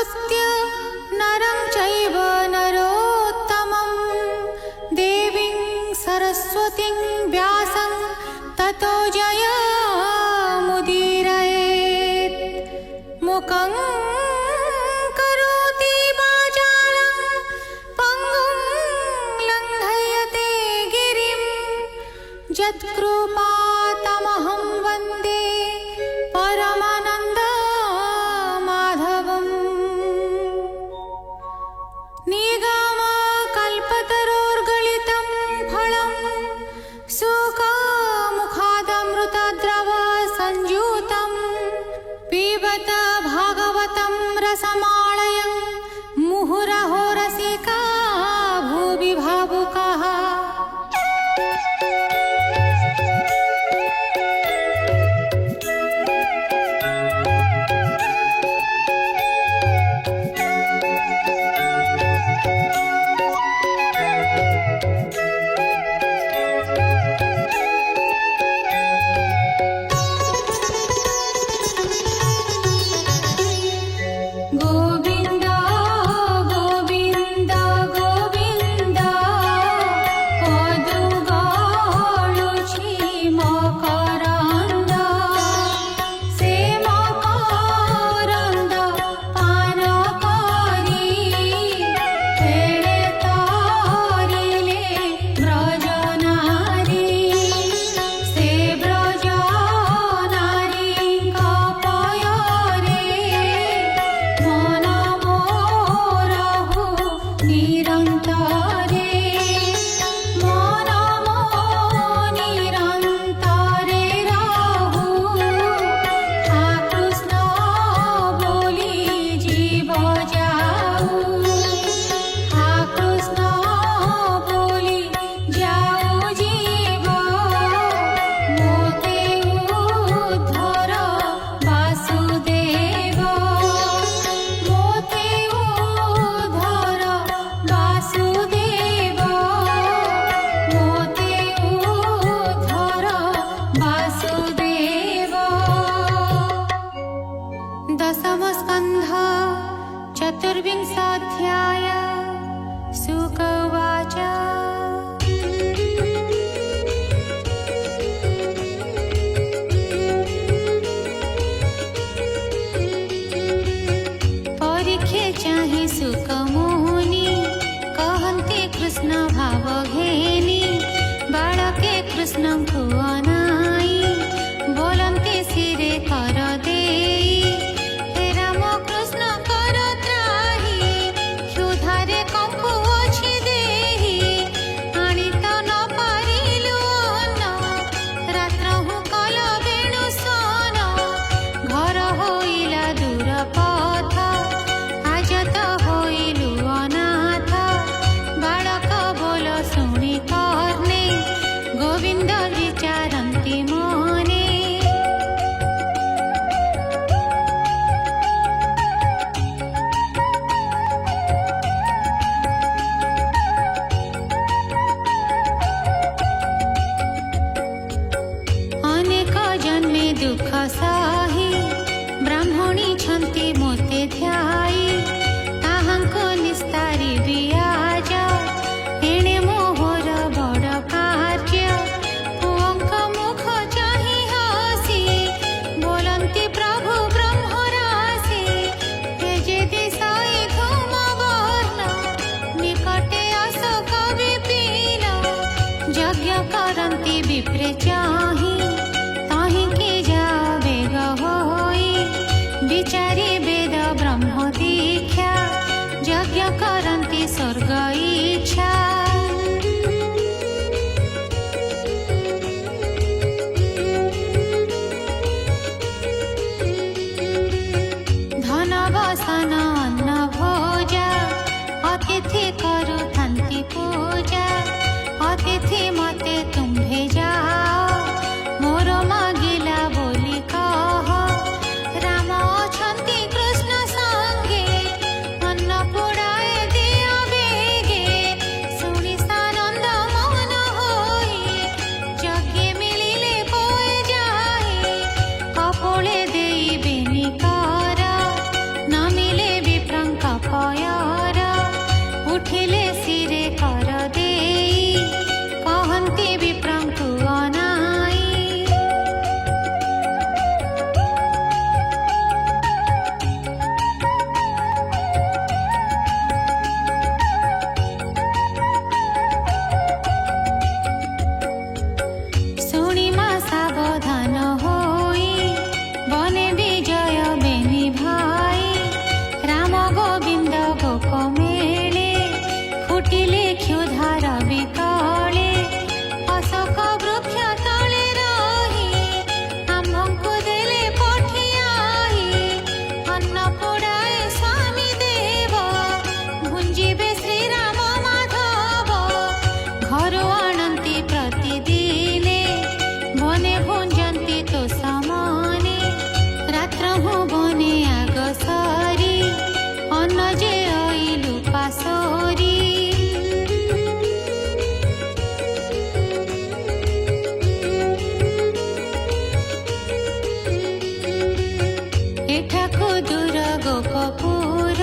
नमस्कृत्य नरं चैव नरोत्तमं देवीं सरस्वतीं व्यासं ततो जयमुदीरयेत्। मुखं करोति वाचालं पङ्गुं लङ्घयते गिरिं यत्कृपातमहं वन्दे परमानन्दमाधवम्। निगमकल्पतरोर्गलितं फलं सुखमुखादमृतद्रव संयुतं पिबत भागवतं रसमालयं मुहुरहो रसिका भुवि भावुकाः। गोविन्द गोविन्द गोविन्द पदुगळुछि मकरन्द से मकरन्द पान करि फेळे तरिले ब्रजनारी से ब्रजनारीଙ୍କ पୟରେ मन मोरहु निरन्तरे मन मो निरन्तरे रहु आ कृष्ण बोली जीव जाऊ आ कृष्ण बोली जाऊ जीव मोते उद्धर वासुदेव मोते उद्धर वासुदेव मोते उद्धर वासुदेव। दशमस्कन्ध चतुर्विंशोऽध्याय शुक उवाच। परीक्षे चाहि सुक मुनि कहन्ते कृष्ण भाव घेनि बालके कृष्ण को अनाई बोलन्ते सिरे कर देई हे राम कृष्ण कर त्राहि क्षुधारे कंपु अछि देहि आनि त न पारिलु अन्न रात्रहु कल बेणु सन घर होइला दूर पथ आज त होइलु दूर गोपपुर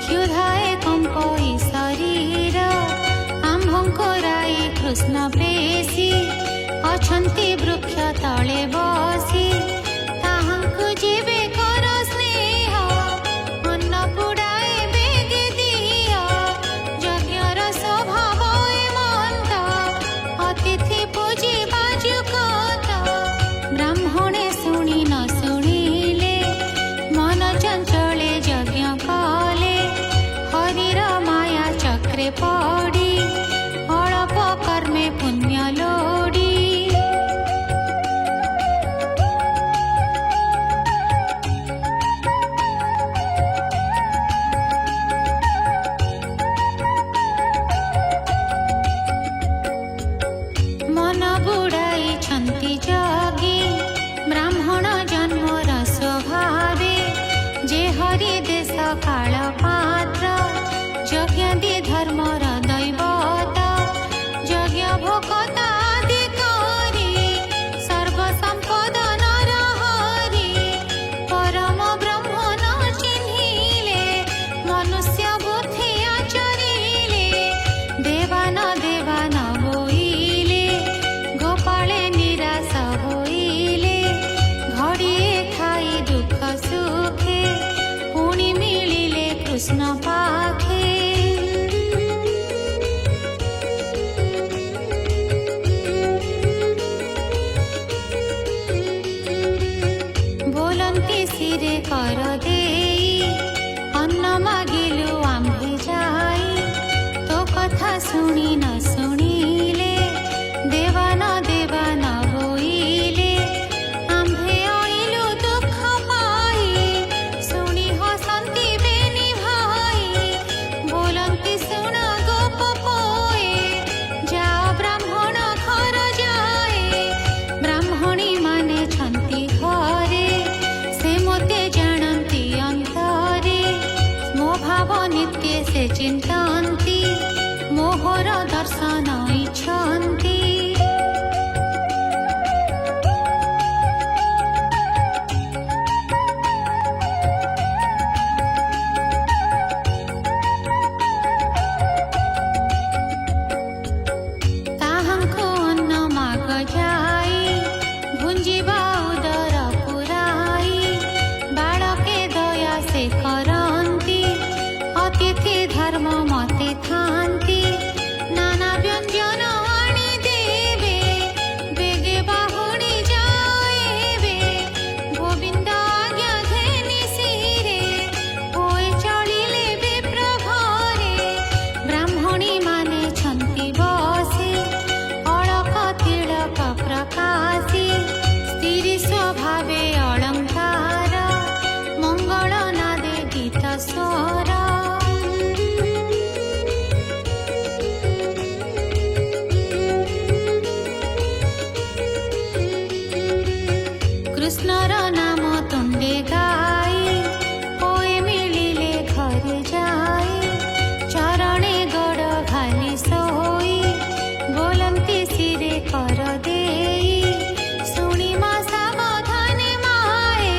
क्षुधाए कंपई शरीर आम्भंकराई कृष्ण पेशी अछंती वृक्ष तले बसी ताहांकु जेबे कर स्नेह अन्न पुड़ाए बेग दिया यज्ञर स्वभाव एमंत अतिथि पूजी बाजु कत ब्राह्मणे शुणी न शुणिले मन चंचले यज्ञ कले हरिर माया चक्रे पड़ी अल्प कर्मे पुण्य लोड़ी मन बुड़ाई छंती जगी ब्राह्मण जन्मर स्वभावे जे हरि देश काल पात्र यज्ञादि धर्मर दैवत यज्ञ भोक्तादि करी सर्वसंपद नर हरि परम ब्रह्म न चिन्हिले मनुष्य बुद्धि आचरिले देवान देवान बोइले गोपाले निराश होइले घड़िए खाई दुख सुखे पुणी मिलिले कृष्ण पाखे बोलंती सिरे कर देई अन्न मागिलु आम्भे जाई तो कथा शुणी न शुणिले देवान देवान बोइले आम्भे अइलु दुख पाई शुणी हसंती बेनी भाई बोलंती शुण गोप पोए जाओ ब्राह्मण घर जाए ब्राह्मणी माने छंती घरे से मोते जानती अंतरे मो भाव नित्य से चिंतन्ति मोहर दर्शन इच्छन्ति ताहांको अन्न माग जाई भुंजिबा उदर पुराई बालके दया से करन्ति अतिथि धर्म मते थान्ति नाना व्यंजन आनी देवे बेगे बाहुनी जाएबे गोविंद आज्ञा घेनी सिरे होए चलिले विप्र घरे ब्राह्मणी माने छंती बसे अलक तिलक प्रकाशी स्त्री स्वभावे अलंकार मंगल नादे गीत स्वर कृष्णर नाम तुंडे गाई होए मिलिले घर जाई चरणे गड़ घाली सोई बोलंती सिरे कर देई शुणी मा सावधाने माए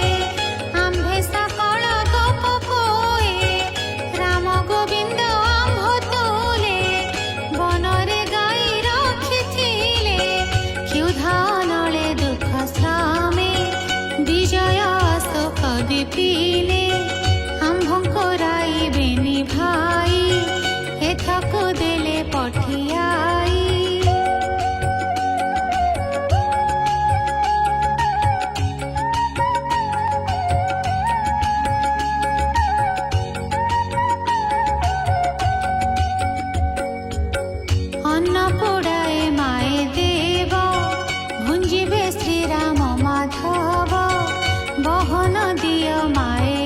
आम्भे सकल गोप पोए राम गोविंद आम्भ तुले बनरे गाई रखिथिले क्षुधा नले दुख श्रामे विजय अशोक दीपिले आम्भंकराई बेनी भाई एथक देले पठियाई अन्न पोड़ाए माए देव भुंजिबे श्रीराम माधव बहन दिय माए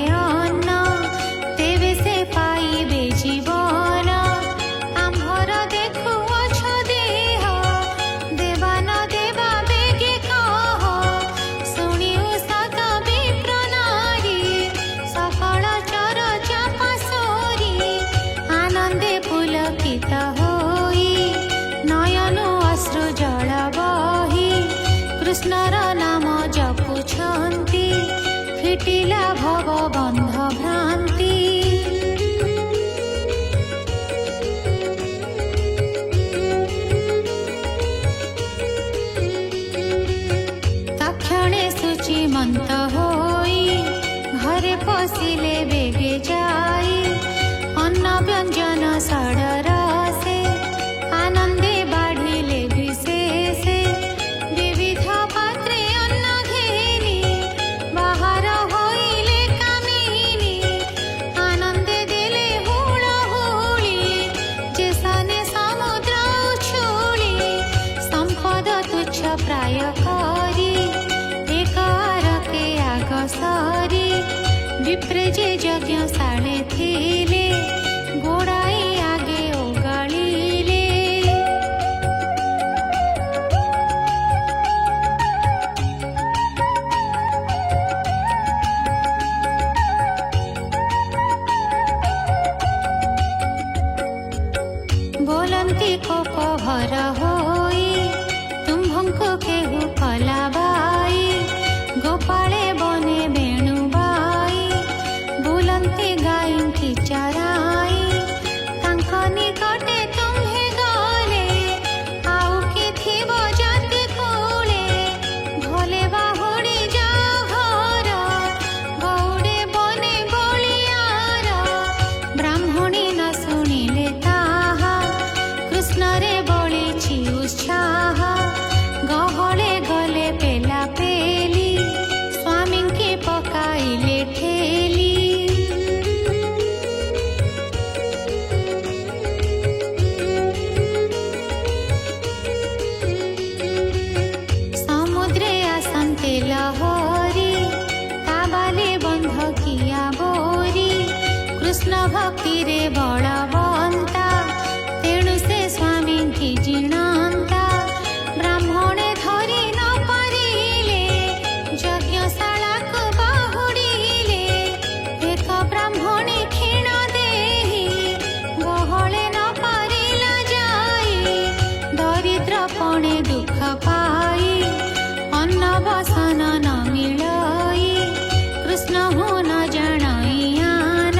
भव बन्ध भ्रान्ति तक्षणे शुचिमन्त होई घरे पसिले बेगे जाई अन्न व्यञ्जन षडरसे आनन्दे बाढिले विशेषे विविध पात्रे अन्न घेनी बाहार होइले कामिनी आनन्दे देले हुळहुळी जेसाने समुद्र उछुळी सम्पद तुच्छ प्राय करी एकारके आग सरी विप्रे जे यज्ञशाळे थिले गोडाई आगे ओगाळिले बोलन्ति कोप भर होई तुम्भଙ୍କୁ केहु कलाबाई गोपाळे बने बेणुबाई बुलन्ति गाईंकी चराई तांक निकटे तुम्हे गले आउ कि थिब जाति कूले भले बाहुडी जाओ घर गौडे बने बलियार ब्राह्मणी न शुणिले ताहा कृष्णरे बलिछि उत्साह गहळे गले पेला पेली स्वामींके पकाइले ठेली समुद्रे आसन्ते लहरी ताबाले बन्ध किया बोरी कृष्ण भक्तिरे बलवन्ता तेणु से स्वामींकी जिणन्ता ब्राह्मणे धरि न परिले यज्ञशालाकु बाहुडिले एक ब्राह्मणी क्षीण देहि गहळे न परिला जाई दरिद्रपणे दुःख पाई अन्न वसन न मिलई कृष्ण हो न जणैयान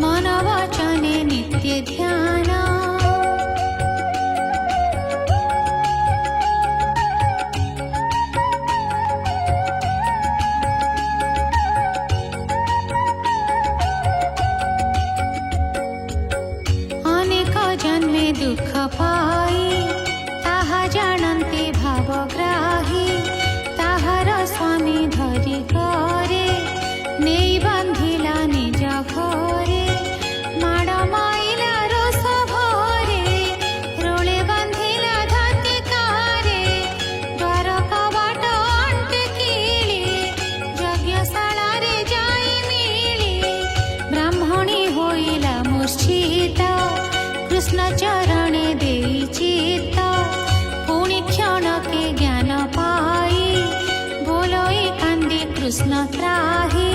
मन वचने नित्य ध्यान अनेक जन्मे दुःख पाई ताहा जानन्ति भावग्राही ताहार स्वामी धरि करे नेई बान्धिला निज घरे माड माइला रोष भरे रोळे बान्धिला धातिकारे द्वार कवाट अण्टेकिली यज्ञशालारे जाई मिली ब्राह्मणी होइला मूर्छित कृष्ण चरणे देई चित्त पुनि क्षणके ज्ञान पाई बोलई कान्दी कृष्ण त्राही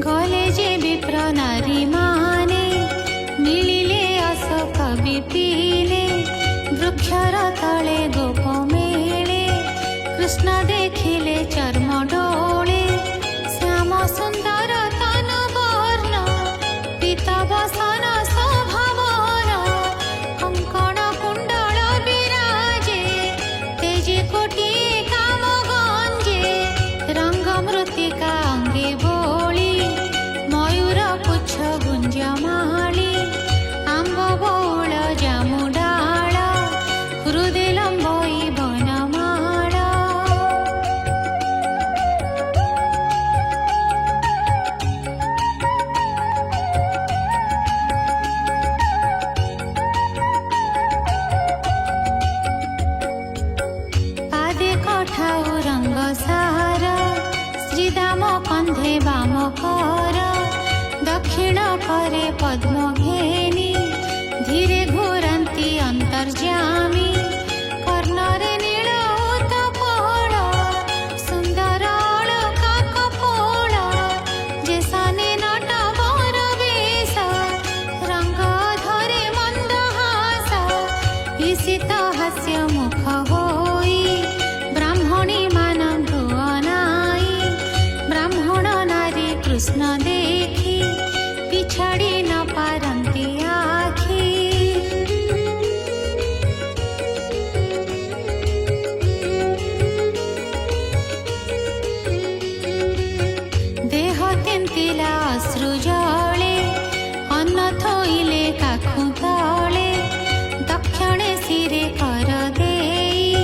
गले जे विप्र नारी माने मिलिले अशोक विपिले वृक्षर तले गोप मेले कृष्ण देखिले चर्म डोळे श्याम सुन्दर तनु वर्ण पीतवसन स्वभावन कंकण कुण्डल विराजे तेजे कोटि काम गंजे रंग मृत्तिका अंगे बोली मयूर पुच्छ गुंजमाली आंब बौळ जामु डाळ हृदय लंबई बनमाळ ईशित हास्य मुख होई ब्राह्मणी मानंदु अनाई ब्राह्मण नारी कृष्ण देखी पिछाड़ी न पारंती आखी देह तेंतिला अश्रु जले अन्न थोइले काखु तले दक्षिणे सिरे कर देई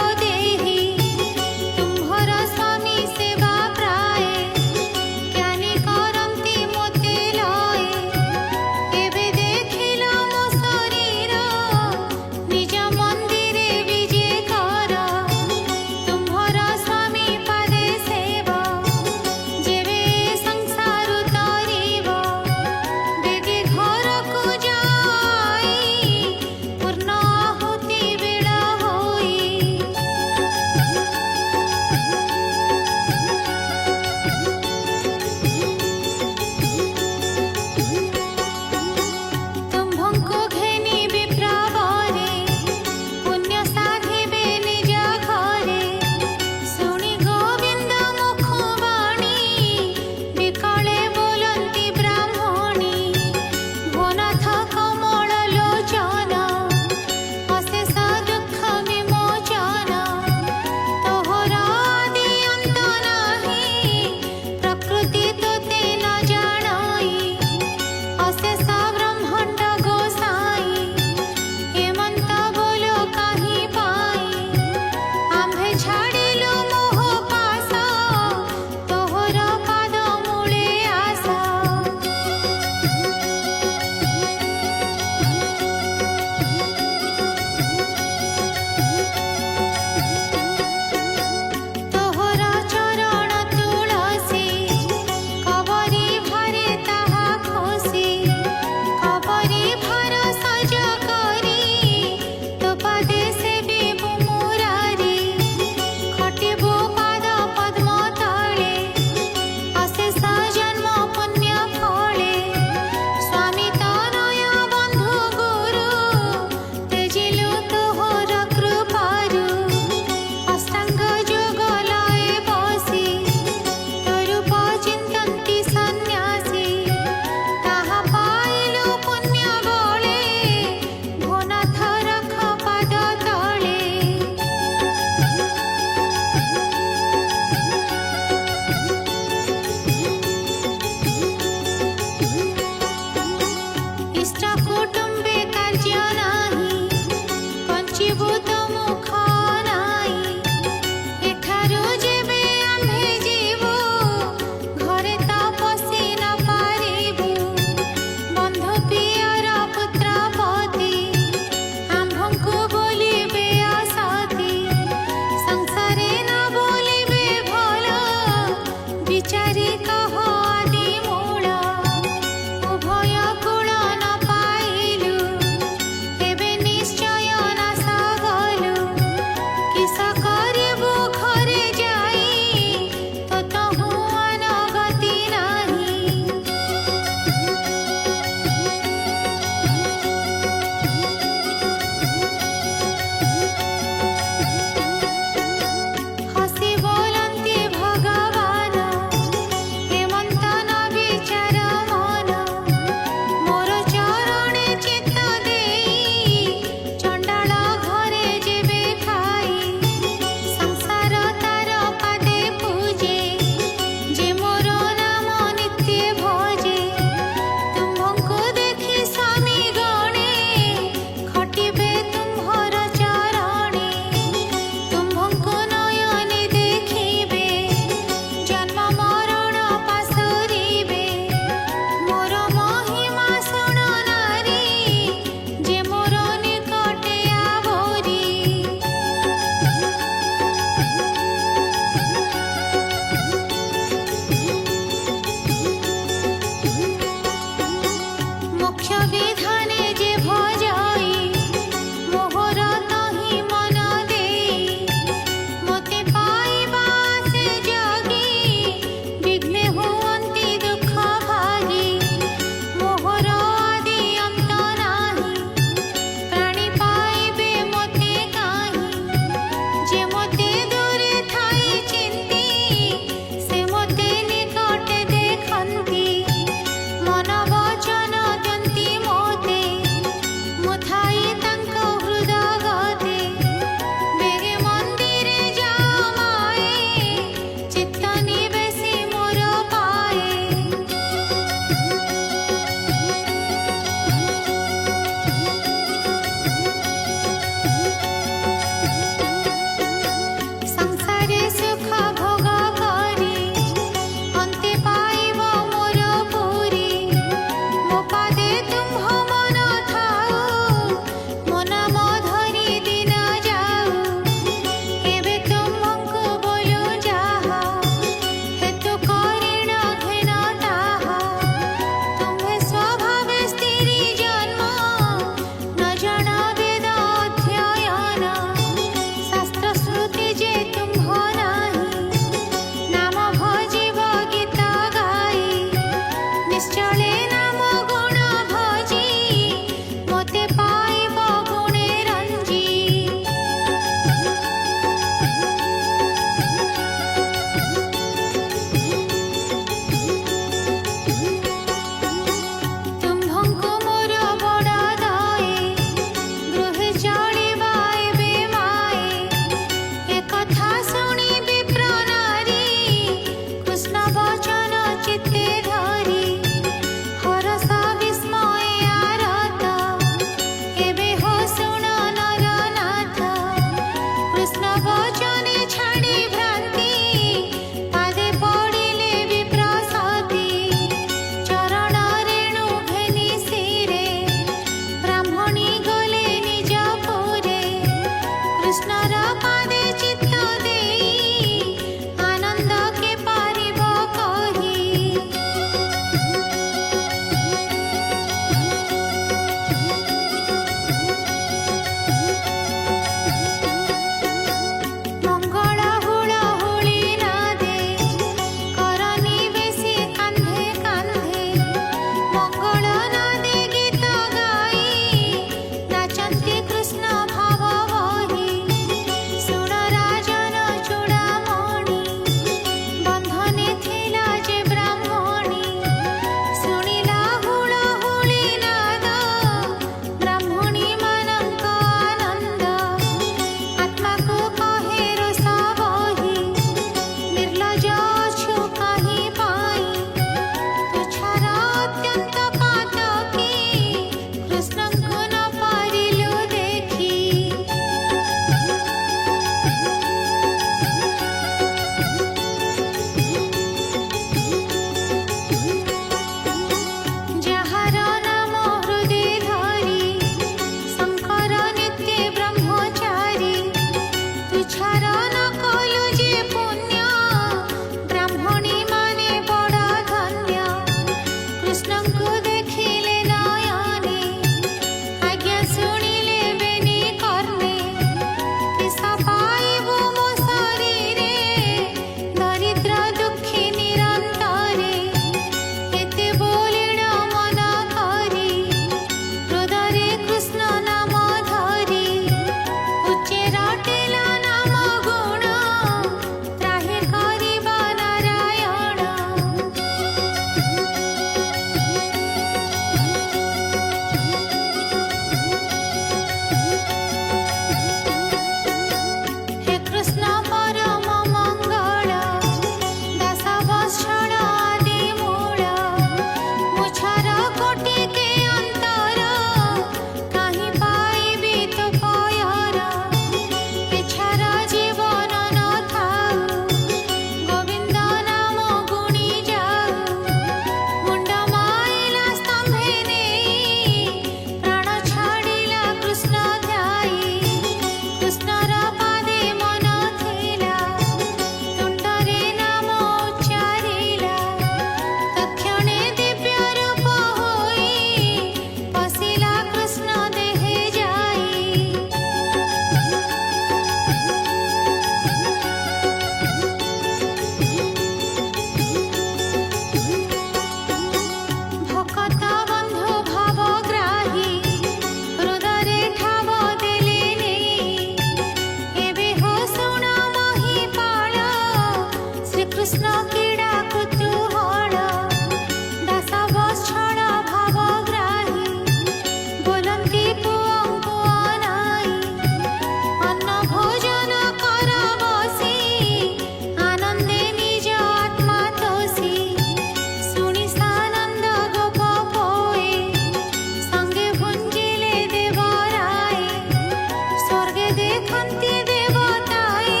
देखन्ति देवताए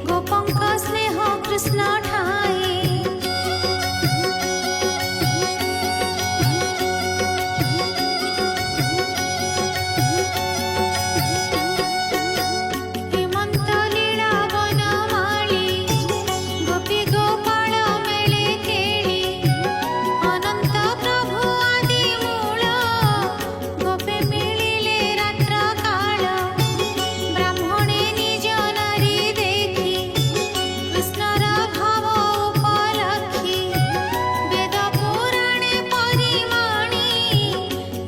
गोपंक स्नेह कृष्ण ठाए हेमंत लीला वनमाली गोपी गोपाल मेले केली अनंत प्रभु आदि मूल गोपे मिलिले रात्र काल ब्राह्मणे निज नारी देखी कृष्णर भाव उपलक्षी वेद पुराणे परिमाणी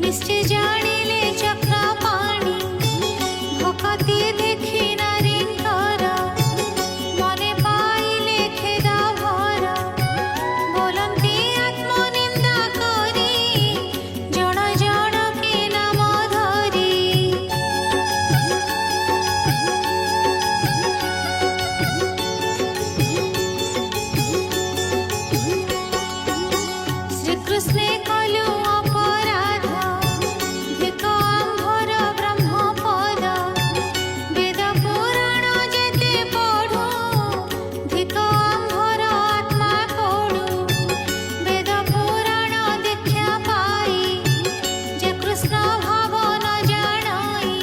निश्चय जानिले चक्रपाणी भक्ति देखी नारींकर मने पाइले खेदा भर बोलन्ति आत्मनिंदा करी जण जण के नाम धरी श्रीकृष्णे कलु अपराध धिक आम्भर ब्रह्मपद वेद पुराण जेते पढु धिक आम्भर आत्मा पढु वेद पुराण दीक्षा पाई जे कृष्ण भाव न जानाई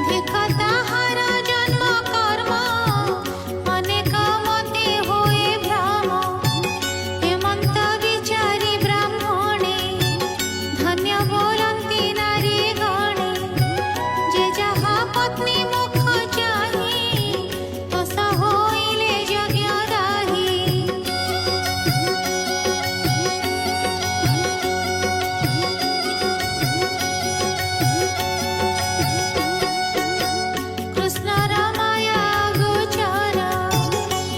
धिक ताहार जन्म कर्म अनेक मते होए भ्रम हेमंत विचारी ब्राह्मणे धन्य बोलन्ति नारी गणे जे जहा पत्नी मुख चाही तसा होइले यज्ञ दाही कृष्णर माया गोचर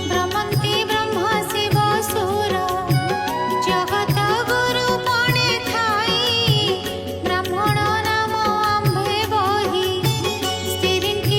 भ्रमन्ति ब्रह्म शिव सुर जगत गुरु पणे थाई ब्राह्मण नाम आम्भे बही स्थिरिन्ति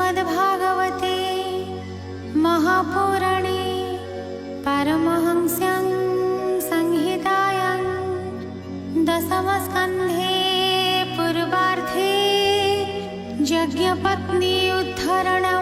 श्रीमद्भागवते महापुराणे पारमहंस्यां संहितायां दशमस्कन्धे पूर्वार्धे यज्ञपत्नी उद्धरणं